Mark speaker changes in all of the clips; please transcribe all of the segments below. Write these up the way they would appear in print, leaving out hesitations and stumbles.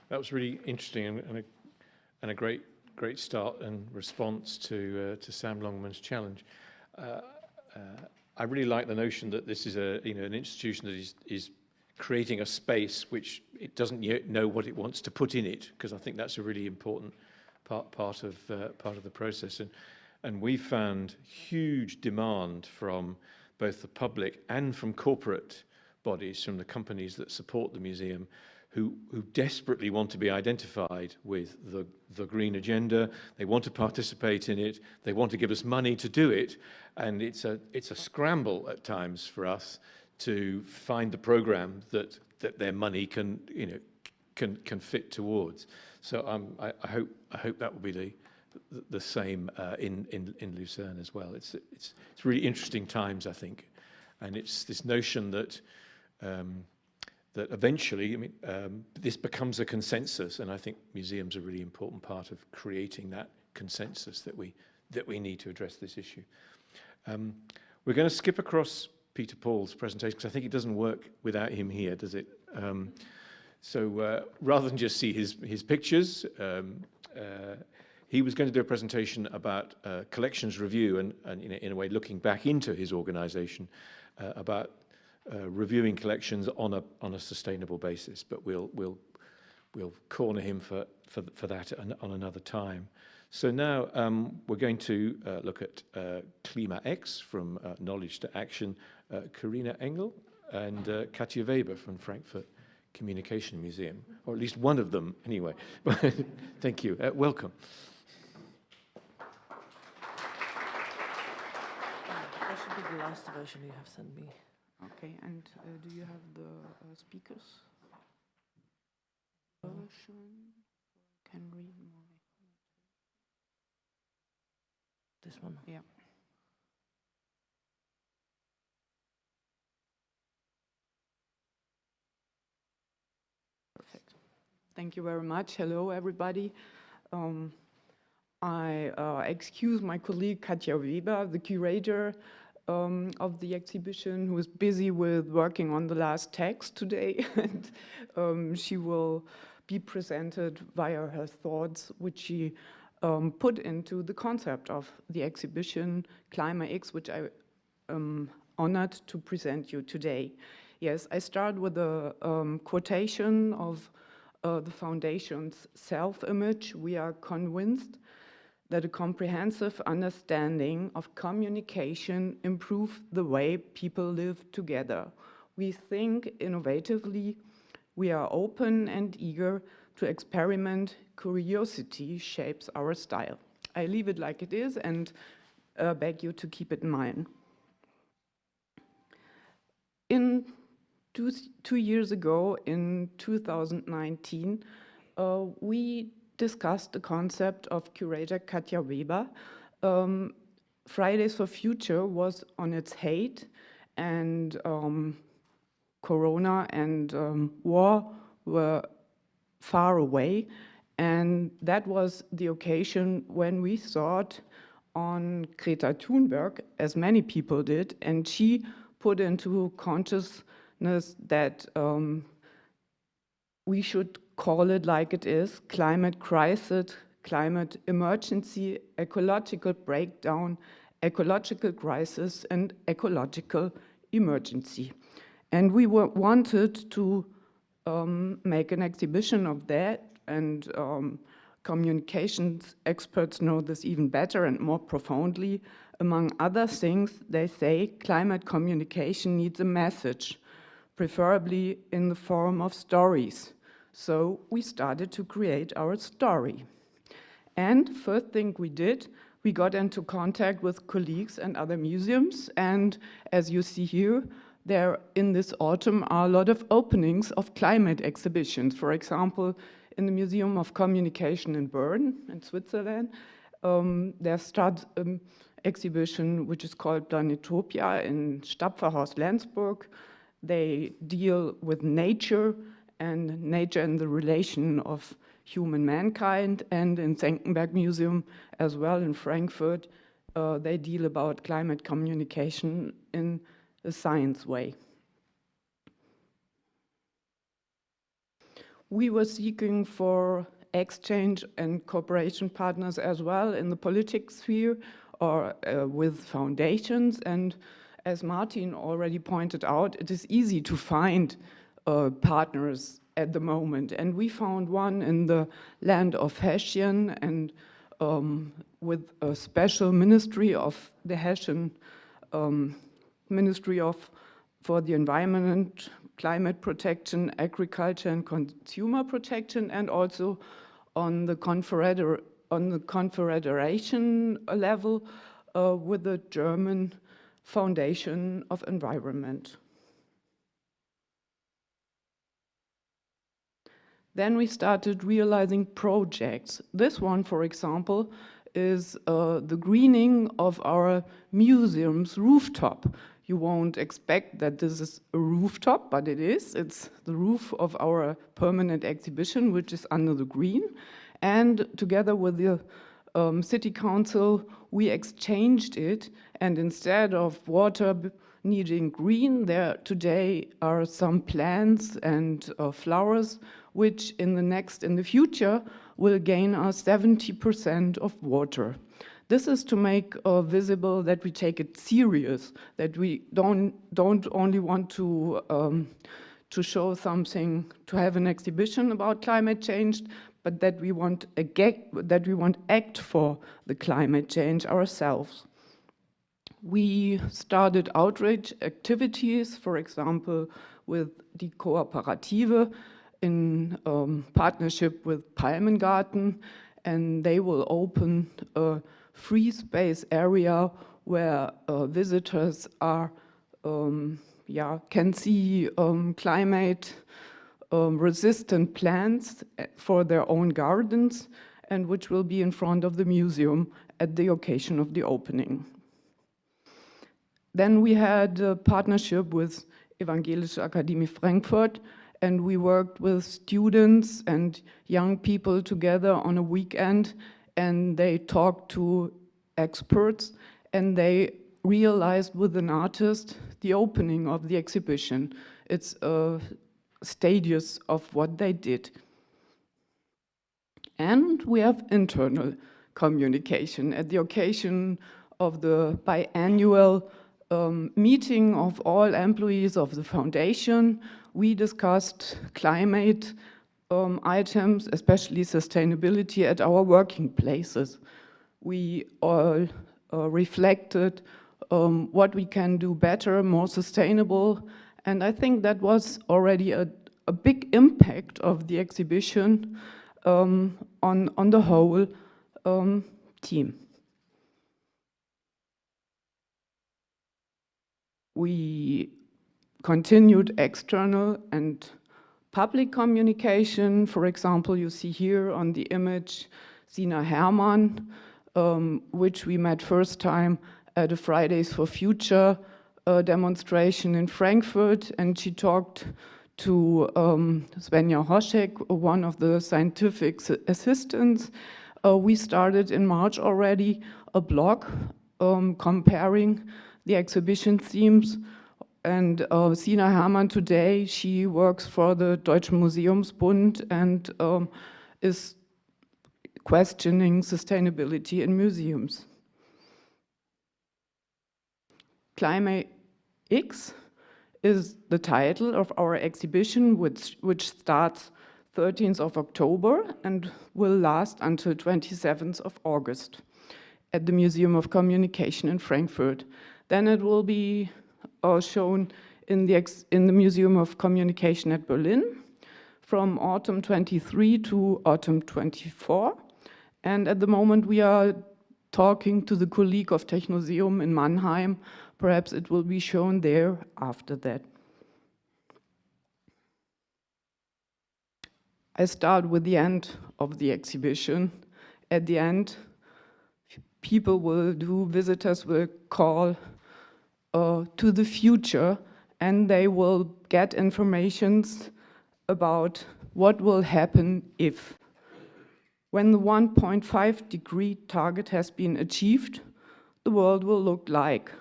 Speaker 1: That was really interesting and a great start and response to Sam Longman's challenge. I really like the notion that this is an institution that is creating a space which it doesn't yet know what it wants to put in it, because I think that's a really important part of the process. And we found huge demand from both the public and from corporate bodies, from the companies that support the museum, who desperately want to be identified with the green agenda. They want to participate in it. They want to give us money to do it. And it's a scramble at times for us to find the program that their money can fit towards. So I hope that will be the same in Lucerne as well. It's really interesting times, I think, and it's this notion that that eventually, this becomes a consensus, and I think museums are a really important part of creating that consensus that we need to address this issue. We're going to skip across Peter Paul's presentation because I think it doesn't work without him here, does it? So rather than just see his pictures, he was going to do a presentation about collections review and in a way looking back into his organization about reviewing collections on a sustainable basis. But we'll corner him for that on another time. So now we're going to look at Klima X from Knowledge to Action, Karina Engel and Katja Weber from Frankfurt Communications Museum, or at least one of them anyway. Thank you. Welcome.
Speaker 2: That should be the last version you have sent me.
Speaker 3: Okay, and do you have the speakers version? Can read more.
Speaker 2: This one?
Speaker 3: Yeah. Perfect. Thank you very much. Hello, everybody. I excuse my colleague Katja Weber, the curator of the exhibition, who is busy with working on the last text today, and she will be presented via her thoughts, which she put into the concept of the exhibition Klima X, which I am honored to present you today. Yes, I start with a quotation of the Foundation's self-image. We are convinced that a comprehensive understanding of communication improves the way people live together. We think innovatively, we are open and eager to experiment. Curiosity shapes our style. I leave it like it is and beg you to keep it in mind. Two years ago, in 2019, we discussed the concept of curator Katja Weber. Fridays for Future was on its height, and Corona and war were far away. And that was the occasion when we thought on Greta Thunberg, as many people did, and she put into consciousness that we should call it like it is: climate crisis, climate emergency, ecological breakdown, ecological crisis, and ecological emergency. And we wanted to make an exhibition of that, and communications experts know this even better and more profoundly. Among other things, they say climate communication needs a message, preferably in the form of stories. So we started to create our story. And first thing we did, we got into contact with colleagues and other museums. And as you see here, there in this autumn are a lot of openings of climate exhibitions. For example, in the Museum of Communication in Bern, in Switzerland, there starts an exhibition which is called Planetopia in Stapferhaus Lenzburg. They deal with nature and nature and the relation of human mankind, and in Senckenberg Museum as well in Frankfurt, they deal about climate communication in a science way. We were seeking for exchange and cooperation partners as well in the politics sphere or with foundations. And as Martin already pointed out, it is easy to find partners at the moment. And we found one in the land of Hessian, and with a special ministry of the Hessian Ministry for the Environment, Climate Protection, Agriculture and Consumer Protection, and also on the confederation level with the German Foundation of Environment. Then we started realizing projects. This one, for example, is the greening of our museum's rooftop. You won't expect that this is a rooftop, but it is. It's the roof of our permanent exhibition, which is under the green. And together with the city council, we exchanged it. And instead of water needing green, there today are some plants and flowers, which in the future will gain us 70% of water. This is to make visible that we take it serious, that we don't only want to show something, to have an exhibition about climate change, but that we want act for the climate change ourselves. We started outreach activities, for example, with Die Kooperative in partnership with Palmengarten, and they will open a free space area where visitors can see climate resistant plants for their own gardens, and which will be in front of the museum at the occasion of the opening. Then we had a partnership with Evangelische Akademie Frankfurt, and we worked with students and young people together on a weekend, and they talked to experts, and they realized with an artist the opening of the exhibition. It's a stages of what they did. And we have internal communication. At the occasion of the biannual meeting of all employees of the foundation, we discussed climate items, especially sustainability, at our working places. We all reflected what we can do better, more sustainable, and I think that was already a big impact of the exhibition on the whole team. We continued external and public communication. For example, you see here on the image Sina Hermann, which we met first time at a Fridays for Future demonstration in Frankfurt, and she talked to Svenja Hoschek, one of the scientific assistants. We started in March already a blog comparing the exhibition themes. And Sina Hermann today, she works for the Deutschen Museumsbund and is questioning sustainability in museums. Climate X is the title of our exhibition, which starts 13th of October and will last until 27th of August at the Museum of Communication in Frankfurt. Then it will be shown in the Museum of Communication at Berlin from autumn 23 to autumn 24. And at the moment we are talking to the colleague of Technoseum in Mannheim. Perhaps it will be shown there after that. I start with the end of the exhibition. At the end, visitors will call to the future, and they will get informations about what will happen if. When the 1.5 degree target has been achieved, the world will look like.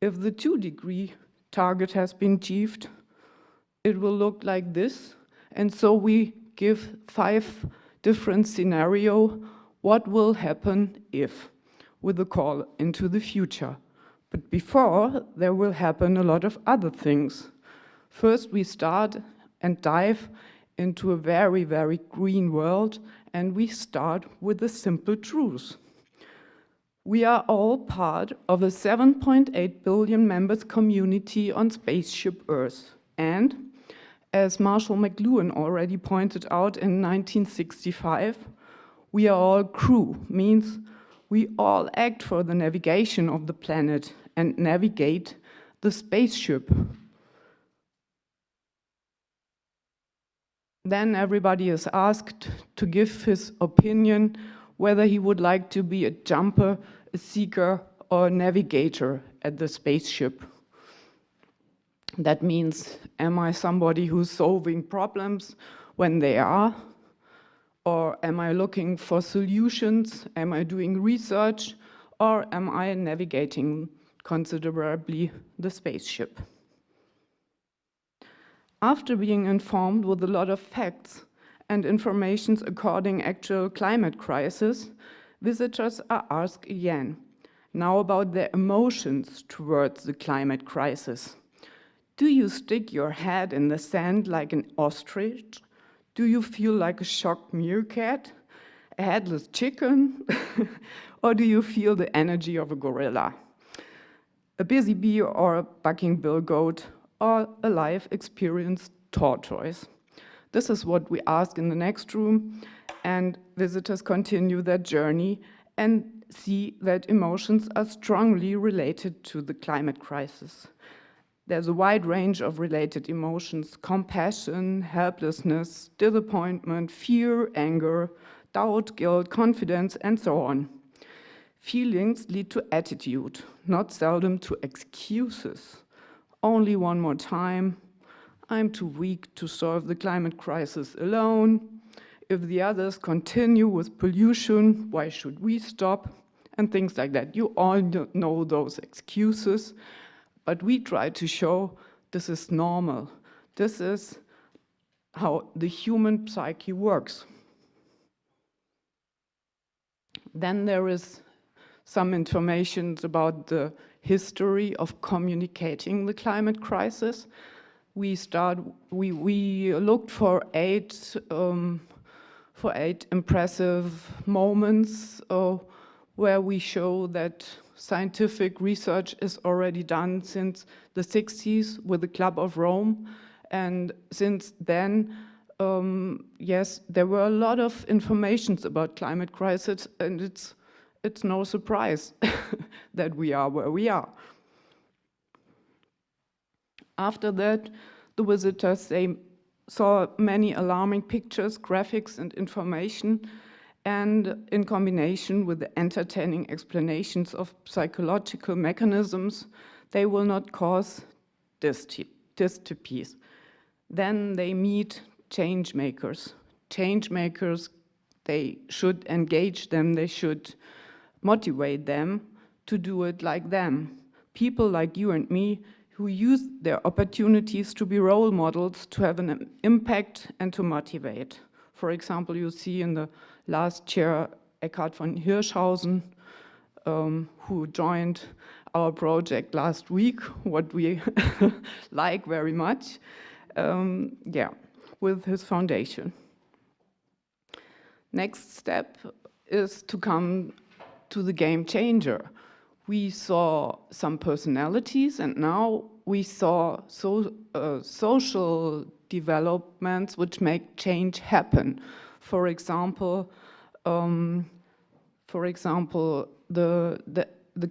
Speaker 3: If the 2 degree target has been achieved, it will look like this. And so we give 5 different scenarios, what will happen if, with a call into the future. But before, there will happen a lot of other things. First, we start and dive into a very, very green world, and we start with a simple truth. We are all part of a 7.8 billion members community on spaceship Earth. And as Marshall McLuhan already pointed out in 1965, we are all crew, means we all act for the navigation of the planet and navigate the spaceship. Then everybody is asked to give his opinion whether he would like to be a jumper, a seeker, or a navigator at the spaceship. That means, am I somebody who's solving problems when they are? Or am I looking for solutions? Am I doing research? Or am I navigating considerably the spaceship? After being informed with a lot of facts and informations according actual climate crisis, visitors are asked again, now about their emotions towards the climate crisis. Do you stick your head in the sand like an ostrich? Do you feel like a shocked meerkat, a headless chicken? Or do you feel the energy of a gorilla, a busy bee or a bucking bill goat, or a life experienced tortoise? This is what we ask in the next room, and visitors continue their journey and see that emotions are strongly related to the climate crisis. There's a wide range of related emotions: compassion, helplessness, disappointment, fear, anger, doubt, guilt, confidence, and so on. Feelings lead to attitude, not seldom to excuses. Only one more time. I'm too weak to solve the climate crisis alone. If the others continue with pollution, why should we stop? And things like that. You all know those excuses, but we try to show this is normal. This is how the human psyche works. Then there is some information about the history of communicating the climate crisis. We looked for eight impressive moments where we show that scientific research is already done since the 60s with the Club of Rome. And since then, yes, there were a lot of informations about climate crisis, and it's no surprise that we are where we are. After that, the visitors saw many alarming pictures, graphics, and information, and in combination with the entertaining explanations of psychological mechanisms, they will not cause dystopias. Then they meet change makers. Change makers, they should engage them, they should motivate them to do it like them. People like you and me who use their opportunities to be role models, to have an impact and to motivate. For example, you see in the last chair Eckhard von Hirschhausen, who joined our project last week, what we like very much, with his foundation. Next step is to come to the game changer. We saw some personalities, and now we saw social developments which make change happen. For example, the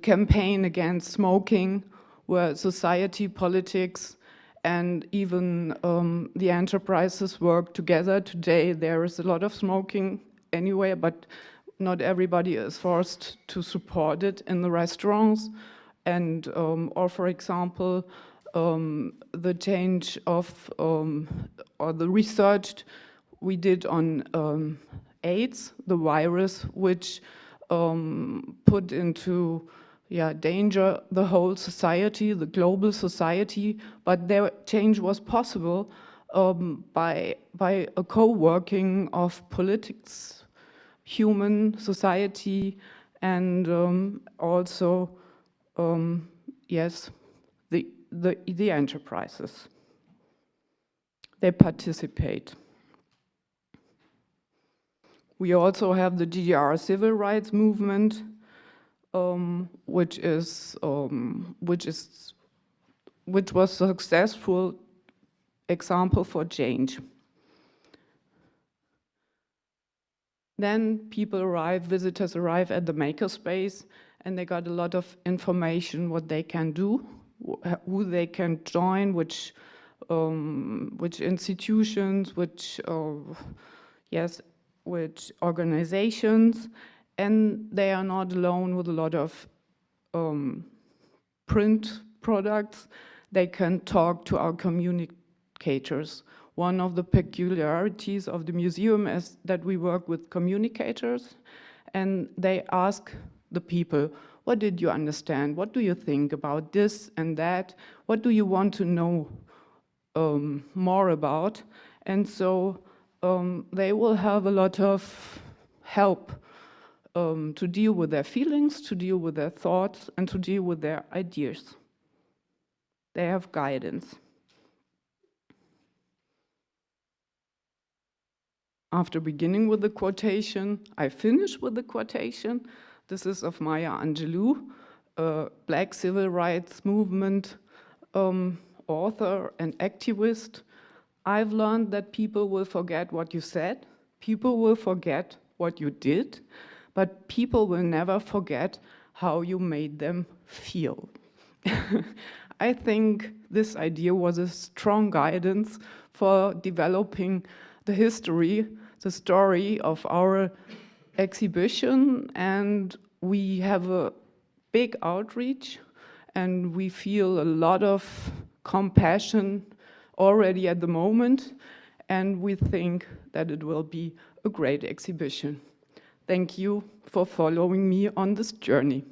Speaker 3: campaign against smoking, where society, politics, and even the enterprises work together. Today there is a lot of smoking anyway, but not everybody is forced to support it in the restaurants. And or for example, the change of or the research we did on AIDS, the virus, which put into danger the whole society, the global society, but their change was possible by a co-working of politics, human society, and also, yes, the enterprises. They participate. We also have the GDR civil rights movement, which was a successful example for change. Then visitors arrive at the makerspace, and they got a lot of information what they can do, who they can join, which institutions, which organizations, and they are not alone with a lot of print products. They can talk to our communicators. One of the peculiarities of the museum is that we work with communicators, and they ask the people, what did you understand? What do you think about this and that? What do you want to know more about? And so they will have a lot of help to deal with their feelings, to deal with their thoughts, and to deal with their ideas. They have guidance. After beginning with the quotation, I finish with the quotation. This is of Maya Angelou, a Black civil rights movement author and activist. I've learned that people will forget what you said, people will forget what you did, but people will never forget how you made them feel. I think this idea was a strong guidance for developing the history, the story of our exhibition, and we have a big outreach, and we feel a lot of compassion already at the moment, and we think that it will be a great exhibition. Thank you for following me on this journey.